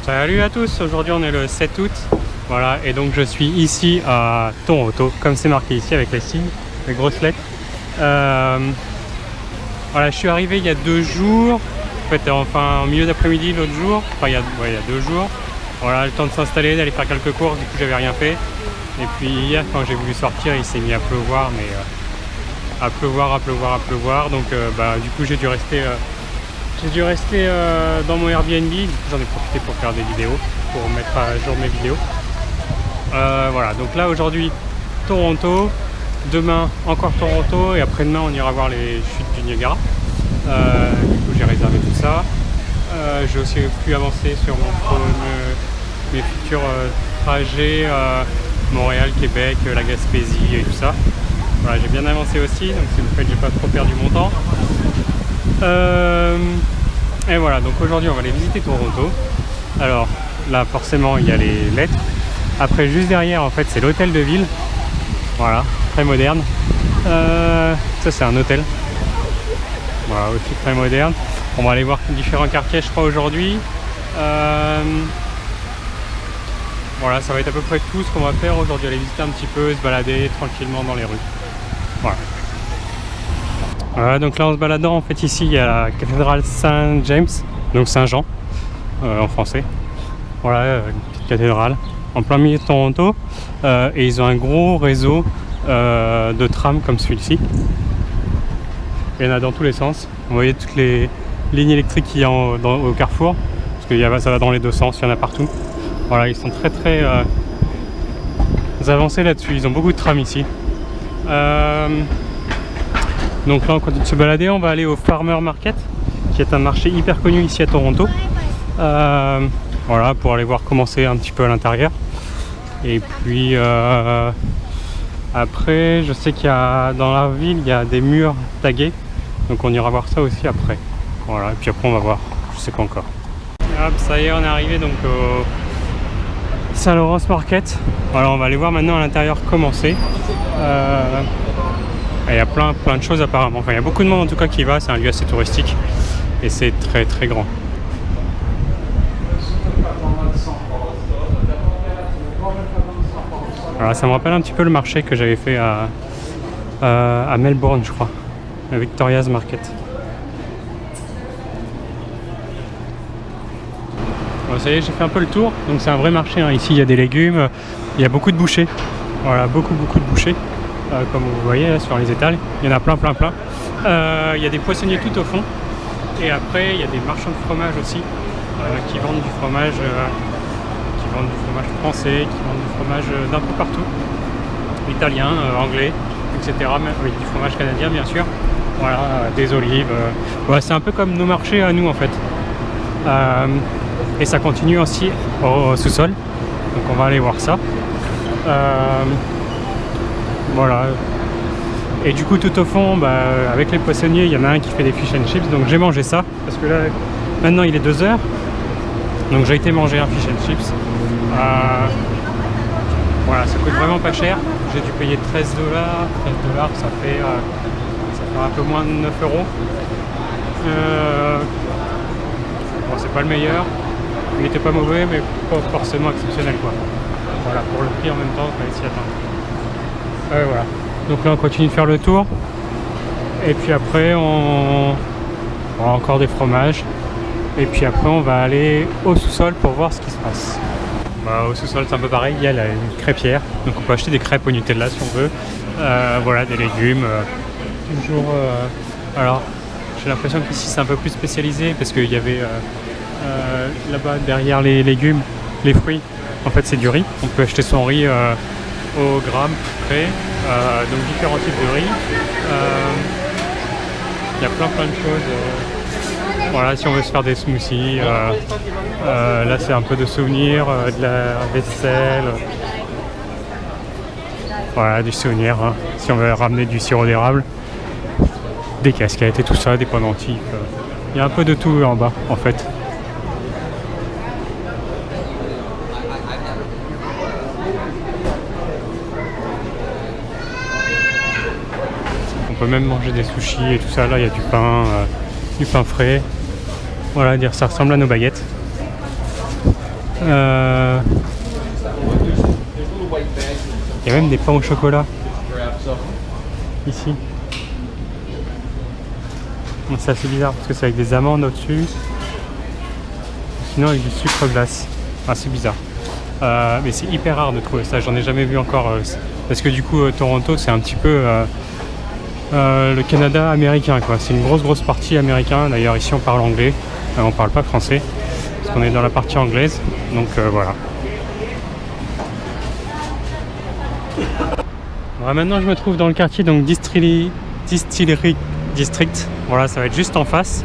Salut à tous, aujourd'hui on est le 7 août, voilà, et donc je suis ici à Toronto, comme c'est marqué ici avec les signes, les grosses lettres. Voilà, je suis arrivé il y a 2 jours, en fait, en milieu d'après-midi l'autre jour, enfin il y a 2 jours. Voilà, le temps de s'installer, d'aller faire quelques courses, du coup j'avais rien fait. Et puis hier quand j'ai voulu sortir, il s'est mis à pleuvoir, mais à pleuvoir, donc du coup j'ai dû rester dans mon Airbnb. J'en ai profité pour faire des vidéos, pour mettre à jour mes vidéos. Voilà, donc là aujourd'hui Toronto, demain encore Toronto et après-demain on ira voir les chutes du Niagara. Du coup j'ai réservé tout ça. J'ai aussi pu avancer sur mes futurs trajets Montréal, Québec, la Gaspésie et tout ça. Voilà, j'ai bien avancé aussi, donc c'est le fait que j'ai pas trop perdu mon temps. Et voilà, donc aujourd'hui on va aller visiter Toronto. Alors là forcément il y a les lettres. Après juste derrière en fait c'est l'hôtel de ville. Voilà, très moderne. Ça c'est un hôtel. Voilà, aussi très moderne. On va aller voir différents quartiers je crois aujourd'hui. Voilà, ça va être à peu près tout ce qu'on va faire aujourd'hui. Aller visiter un petit peu, se balader tranquillement dans les rues. Voilà. Donc là en se baladant en fait ici il y a la cathédrale Saint-James, donc Saint-Jean en français. Voilà, une petite cathédrale en plein milieu de Toronto et ils ont un gros réseau de trams comme celui-ci. Il y en a dans tous les sens. Vous voyez toutes les lignes électriques qu'il y a au carrefour, parce que ça va dans les deux sens, il y en a partout. Voilà, ils sont très avancés là-dessus, ils ont beaucoup de trams ici. Donc là on continue de se balader, on va aller au Farmer Market, qui est un marché hyper connu ici à Toronto. Voilà, pour aller voir comment c'est un petit peu à l'intérieur. Et puis après, je sais qu'il y a dans la ville, il y a des murs tagués, donc on ira voir ça aussi après. Voilà, et puis après on va voir, je sais pas encore. Hop, ça y est, on est arrivé donc au Saint-Laurence Market. Voilà, on va aller voir maintenant à l'intérieur comment c'est. Il y a plein de choses apparemment. Enfin, il y a beaucoup de monde en tout cas qui y va. C'est un lieu assez touristique et c'est très grand. Alors, ça me rappelle un petit peu le marché que j'avais fait à Melbourne, je crois, à Victoria's Market. Bon, ça y est, j'ai fait un peu le tour. Donc c'est un vrai marché, hein. Ici il y a des légumes, il y a beaucoup de bouchers. Voilà, beaucoup de bouchers. Comme vous voyez là, sur les étals, il y en a plein. Il y a des poissonniers tout au fond. Et après il y a des marchands de fromage aussi qui vendent du fromage français, qui vendent du fromage d'un peu partout, italien, anglais, etc. Mais oui, du fromage canadien bien sûr. Voilà, des olives. Voilà, c'est un peu comme nos marchés à nous en fait. Et ça continue aussi au sous-sol. Donc on va aller voir ça. Voilà. Et du coup tout au fond, avec les poissonniers, il y en a un qui fait des fish and chips. Donc j'ai mangé ça. Parce que là, maintenant il est 2h. Donc j'ai été manger un fish and chips. Voilà, ça coûte vraiment pas cher. J'ai dû payer 13 $. 13 $, ça fait un peu moins de 9 €. Bon, c'est pas le meilleur. Il était pas mauvais, mais pas forcément exceptionnel quoi. Voilà, pour le prix en même temps, on va s'y attendre. Voilà. Donc là on continue de faire le tour. Et puis après on aura encore des fromages. Et puis après on va aller au sous-sol pour voir ce qui se passe. Au sous-sol c'est un peu pareil, il y a une crêpière. Donc on peut acheter des crêpes au Nutella si on veut. Voilà, des légumes. Toujours. Alors j'ai l'impression qu'ici c'est un peu plus spécialisé parce qu'il y avait là-bas derrière les légumes, les fruits. En fait c'est du riz. On peut acheter son riz au gramme près. Donc différents types de riz. Il y a plein de choses. Voilà, si on veut se faire des smoothies. Là c'est un peu de souvenirs, de la vaisselle. Voilà, du souvenir. Hein. Si on veut ramener du sirop d'érable, des casquettes et tout ça, des pendentifs. Il y a un peu de tout en bas en fait. On peut même manger des sushis et tout ça. Là il y a du pain frais. Voilà, dire ça ressemble à nos baguettes. Il y a même des pains au chocolat ici. Donc c'est assez bizarre parce que c'est avec des amandes au-dessus. Sinon avec du sucre glace. Ah, c'est bizarre. Mais c'est hyper rare de trouver ça. J'en ai jamais vu encore. Parce que du coup Toronto c'est un petit peu le Canada américain quoi. C'est une grosse partie américain. D'ailleurs ici on parle anglais. On parle pas français. Parce qu'on est dans la partie anglaise. Donc voilà. Voilà, maintenant je me trouve dans le quartier donc Distillery District. Voilà, ça va être juste en face.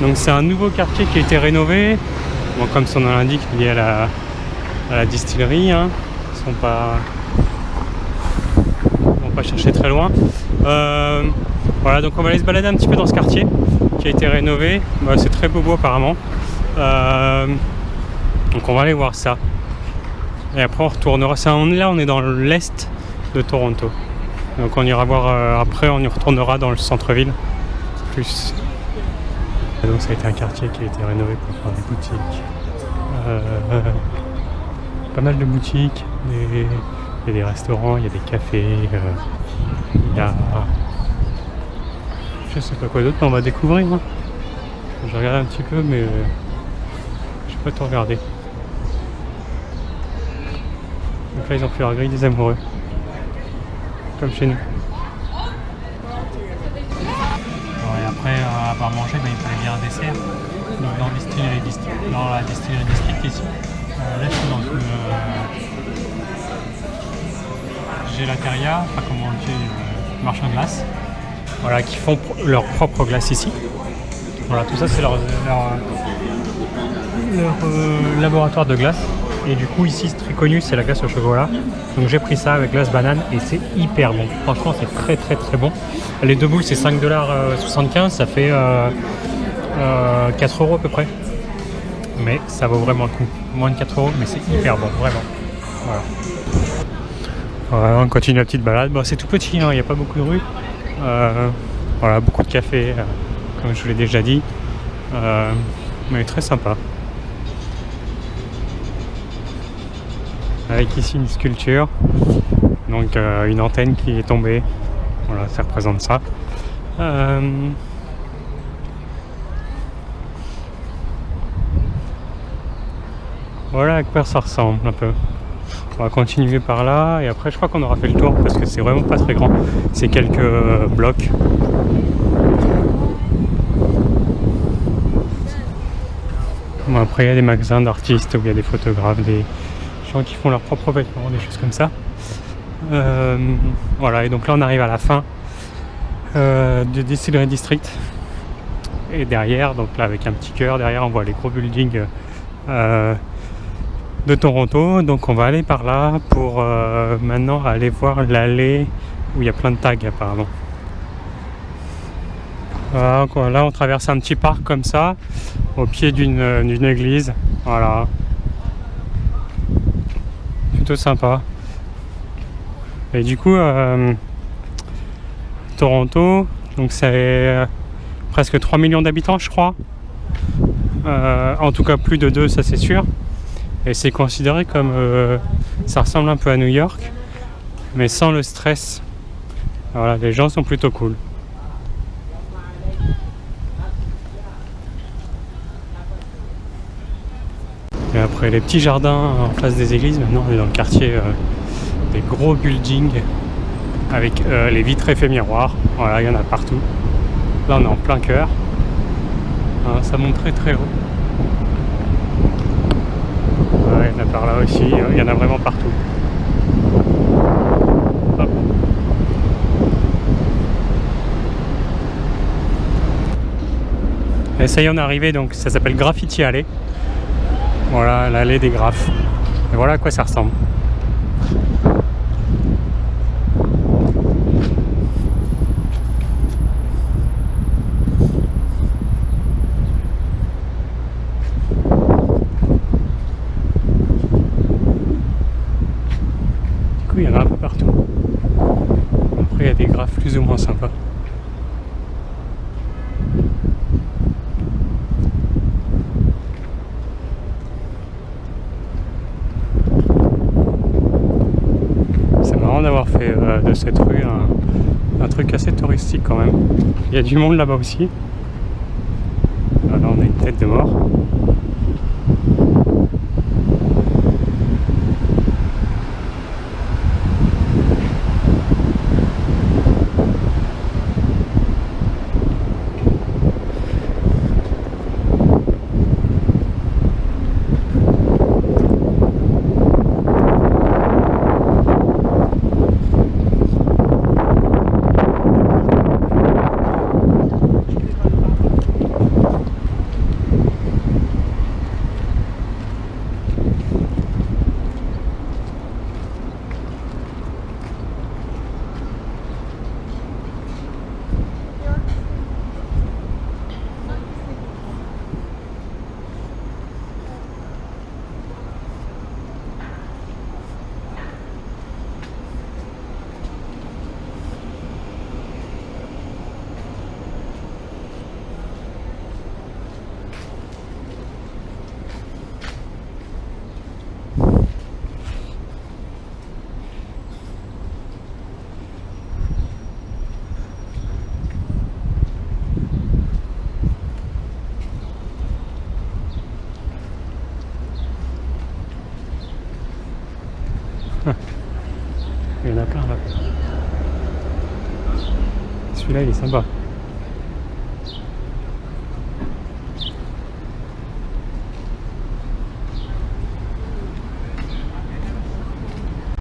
Donc c'est un nouveau quartier qui a été rénové. Bon, comme son nom l'indique, lié à la distillerie. Hein. Ils vont pas chercher très loin. Voilà, donc on va aller se balader un petit peu dans ce quartier qui a été rénové. Bah, c'est très beau apparemment. Donc on va aller voir ça. Et après on retournera. Là on est dans l'est de Toronto. Donc on ira voir après, on y retournera dans le centre-ville. Plus. Et donc ça a été un quartier qui a été rénové pour faire des boutiques. Pas mal de boutiques. Il y a des restaurants, il y a des cafés. Il y a... Je sais pas quoi d'autre, mais on va découvrir. Hein. Je regarde un petit peu, mais je vais pas tout regarder. Donc là ils ont fait leur grille des amoureux. Comme chez nous. Bon, et après, à part manger, il fallait bien un dessert. Donc dans la distillerie district ici. Là je suis dans une gelateria, enfin comment on dit, marchand de glace. Voilà, qui font leur propre glace ici. Voilà, tout ça c'est leur laboratoire de glace. Et du coup ici c'est très connu, c'est la glace au chocolat. Donc j'ai pris ça avec glace banane et c'est hyper bon. Franchement c'est très bon. Les deux boules c'est 5,75 $, ça fait 4 € à peu près. Mais ça vaut vraiment le coup. Moins de 4 €, mais c'est hyper bon, vraiment. Voilà. Voilà, on continue la petite balade. Bon, c'est tout petit, hein, il n'y a pas beaucoup de rues. Voilà, beaucoup de cafés, comme je vous l'ai déjà dit. Mais très sympa. Avec ici une sculpture, donc une antenne qui est tombée, voilà, ça représente ça. Voilà à quoi ça ressemble un peu. On va continuer par là et après je crois qu'on aura fait le tour parce que c'est vraiment pas très grand, c'est quelques blocs. Bon, après il y a des magasins d'artistes où il y a des photographes, des qui font leurs propres vêtements, des choses comme ça. Voilà, et donc là on arrive à la fin du Distillery District. Et derrière, donc là avec un petit cœur, derrière on voit les gros buildings de Toronto. Donc on va aller par là pour maintenant aller voir l'allée où il y a plein de tags apparemment. Voilà, quoi. Là on traverse un petit parc comme ça, au pied d'une église. Voilà. Plutôt sympa. Et du coup Toronto, donc c'est presque 3 millions d'habitants je crois, en tout cas plus de 2 ça c'est sûr, et c'est considéré comme ça ressemble un peu à New York mais sans le stress. Voilà, les gens sont plutôt cool. Et après les petits jardins en face des églises, maintenant on est dans le quartier des gros buildings avec les vitres effets miroirs. Voilà, il y en a partout. Là on est en plein cœur. Hein, ça monte très haut. Ouais, il y en a par là aussi, il y en a vraiment partout. Hop. Et ça y est, on est arrivé, donc ça s'appelle Graffiti Alley. Voilà, l'allée des graphes. Et voilà à quoi ça ressemble. Du coup, il y en a un peu partout. Après, il y a des graphes plus ou moins sympas. d'avoir fait de cette rue un truc assez touristique quand même. Il y a du monde là-bas aussi. Là on a une tête de mort. Il y en a plein là. Celui-là il est sympa.